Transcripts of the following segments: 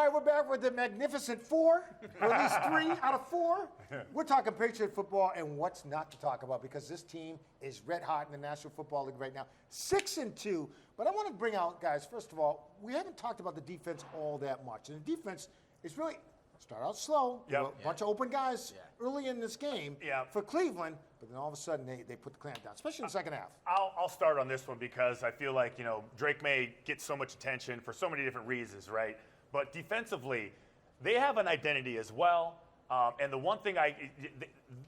All right, we're back with the Magnificent Four, or at least 3 out of 4. We're talking Patriot football and what's not to talk about because this team is red hot in the National Football League right now. 6-2. But I want to bring out, guys, first of all, we haven't talked about the defense all that much. And the defense is really start out slow. Yep. A bunch of open guys early in this game for Cleveland, but then all of a sudden they put the clamp down, especially in the second half. I'll start on this one because I feel like, Drake May gets so much attention for so many different reasons, right? But defensively, they have an identity as well. And the one thing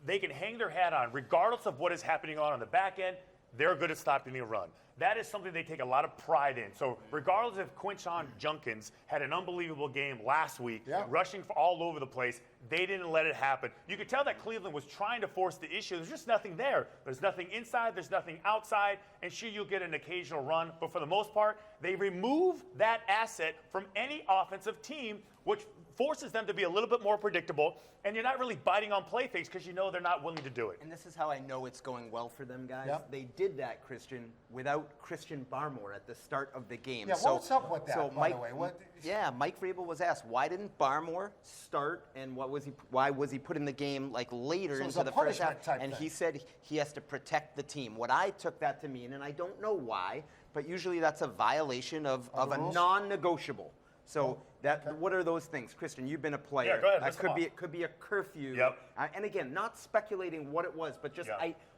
they can hang their hat on, regardless of what is happening on the back end, they're good at stopping the run. That is something they take a lot of pride in. So regardless if Quinshon Junkins had an unbelievable game last week, rushing for all over the place, they didn't let it happen. You could tell that Cleveland was trying to force the issue. There's just nothing there. There's nothing inside. There's nothing outside. And sure, you'll get an occasional run. But for the most part, they remove that asset from any offensive team, which forces them to be a little bit more predictable, and you're not really biting on play fakes because you know they're not willing to do it. And this is how I know it's going well for them, guys. They did that, Christian, without Christian Barmore at the start of the game. Yeah, what's up with that, by Mike, the way? Mike Vrabel was asked, why didn't Barmore start, and why was he put in the game later into the first half? And he said he has to protect the team. What I took that to mean, and I don't know why, but usually that's a violation of a non-negotiable. So what are those things, Christian? You've been a player. Yeah, go ahead. It could be a curfew. Yep. And again, not speculating what it was, but just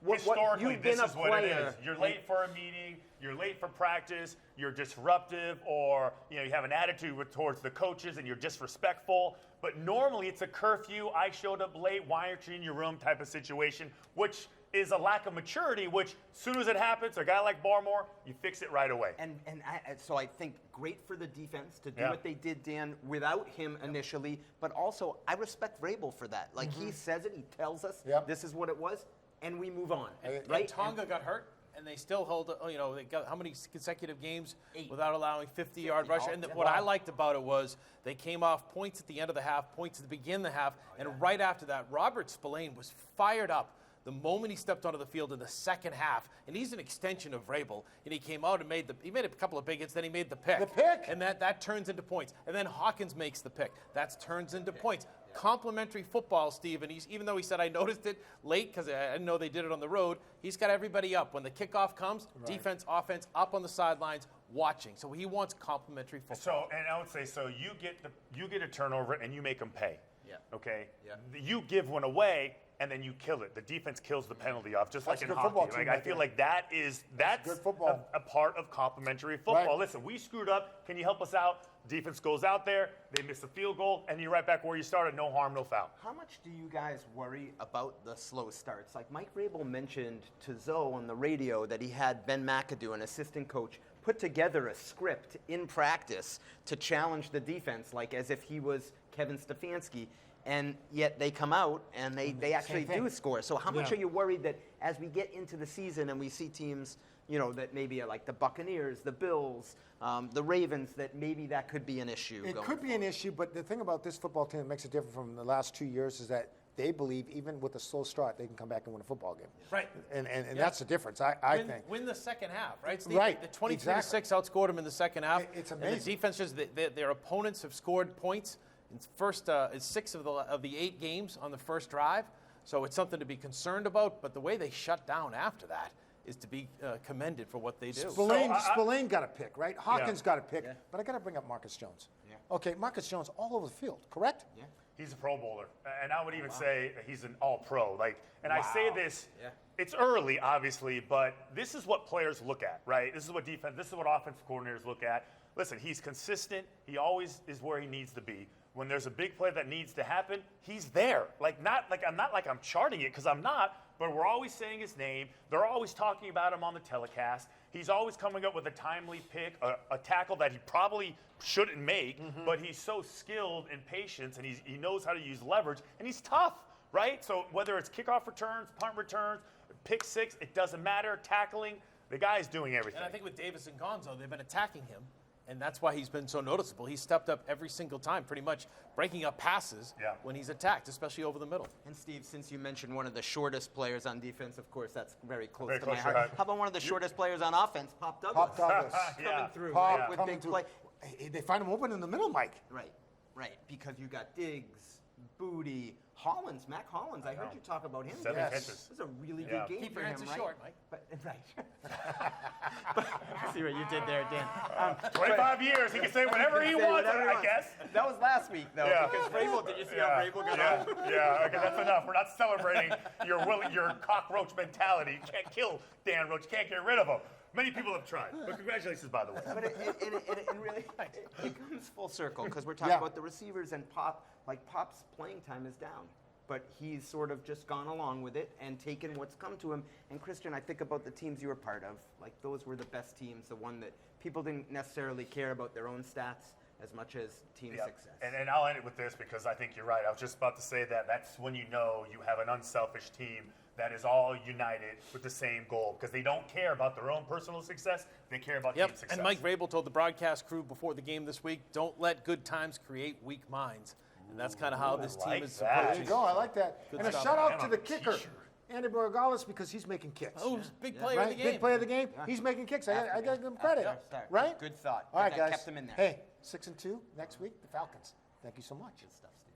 historically, you've been this is what it is. player. You're late for a meeting. You're late for practice. You're disruptive, or you have an attitude towards the coaches, and you're disrespectful. But normally, it's a curfew. I showed up late. Why aren't you in your room? Type of situation, which is a lack of maturity, which as soon as it happens, a guy like Barmore, you fix it right away. So I think great for the defense to do what they did, Dan, without him initially, but also I respect Vrabel for that. He says it, he tells us this is what it was, and we move on. Right? Tonga got hurt, and they still hold, they got how many consecutive games 8 without allowing 50-yard rush? And what I liked about it was they came off points at the end of the half, points at the beginning of the half, and right after that, Robert Spillane was fired up the moment he stepped onto the field in the second half, and he's an extension of Vrabel, and he came out and made a couple of big hits, then he made the pick. The pick? And that turns into points. And then Hawkins makes the pick. That turns into points. Complementary football, Steve, and even though he said I noticed it late because I didn't know they did it on the road, he's got everybody up. When the kickoff comes, defense, offense, up on the sidelines, watching. So he wants complementary football. And I would say, you get a turnover and you make them pay. Yeah. Okay? Yeah. You give one away, and then you kill it. The defense kills the penalty off, just That's like in a good football hockey. team I right feel there. like that's good football. a part of complementary football. Right. Listen, we screwed up. Can you help us out? Defense goes out there, they miss a field goal, and you're right back where you started. No harm, no foul. How much do you guys worry about the slow starts? Like Mike Vrabel mentioned to Zoe on the radio that he had Ben McAdoo, an assistant coach, put together a script in practice to challenge the defense, like as if he was Kevin Stefanski. And yet they come out and they actually do score. So how much are you worried that as we get into the season and we see teams, that maybe are like the Buccaneers, the Bills, the Ravens, that maybe that could be an issue? It could be an issue, but the thing about this football team that makes it different from the last 2 years is that they believe even with a slow start, they can come back and win a football game. Right. And that's the difference, I think. Win the second half, right, Steve? Right, The 23-6 outscored them in the second half. It's And amazing. the defense, their opponents have scored points in first 6 of the 8 games on the first drive. So it's something to be concerned about. But the way they shut down after that is to be commended for what they do. Spillane got a pick, right? Hawkins got a pick. But I got to bring up Marcus Jones. Yeah. Okay, Marcus Jones all over the field, correct? Yeah. He's a Pro Bowler, and I would even say he's an All-Pro. I say this, it's early, obviously, but this is what players look at, right? This is what offensive coordinators look at. Listen, he's consistent. He always is where he needs to be. When there's a big play that needs to happen, he's there. I'm not charting it because I'm not, but we're always saying his name. They're always talking about him on the telecast. He's always coming up with a timely pick, a tackle that he probably shouldn't make, but he's so skilled in patience and he knows how to use leverage, and he's tough, right? So whether it's kickoff returns, punt returns, pick six, it doesn't matter, tackling, the guy's doing everything. And I think with Davis and Gonzo, they've been attacking him. And that's why he's been so noticeable. He's stepped up every single time, pretty much breaking up passes when he's attacked, especially over the middle. And Steve, since you mentioned one of the shortest players on defense, of course, that's very close to my heart. How about one of the shortest players on offense, Pop Douglas? Pop Douglas. Coming through Pop with coming big through. play. They find him open in the middle, Mike. Right. Right, because you got Diggs, Booty, Mac Hollins. I heard you talk about him. 7 Yes. catches. It was a really Yeah. good game Keep for your him, answers right? short, Mike. But, right. See what you did there, Dan. 25 years, he can say whatever he Say wants, whatever he I wants. guess. That was last week, though, Yeah. because Vrabel, did you see how Yeah, Vrabel got yeah, out? yeah. Okay, that's enough. We're not celebrating your cockroach mentality. You can't kill Dan Roche. You can't get rid of him. Many people have tried. But congratulations, by the way. But it really it comes full circle because we're talking Yeah. about the receivers and Pop's playing time is down. But he's sort of just gone along with it and taken what's come to him. And Christian, I think about the teams you were part of. Like those were the best teams, the one that people didn't necessarily care about their own stats as much as team Yep. success. And I'll end it with this because I think you're right. I was just about to say that's when you know you have an unselfish team that is all united with the same goal because they don't care about their own personal success. They care about team success. And Mike Vrabel told the broadcast crew before the game this week, don't let good times create weak minds. And that's kind of how this team like is that. There supposed you to. go. I like that. Good And a stuff. shout out Man to on the a kicker, t-shirt. Andy Borregales, because he's making kicks. Oh, big player of the Right? game. Big player of the game. He's making kicks. I got to give him credit. Start. Right? Good thought. All right, That guys. kept him in there. Hey, 6-2 next week, the Falcons. Thank you so much. Good stuff, Steve.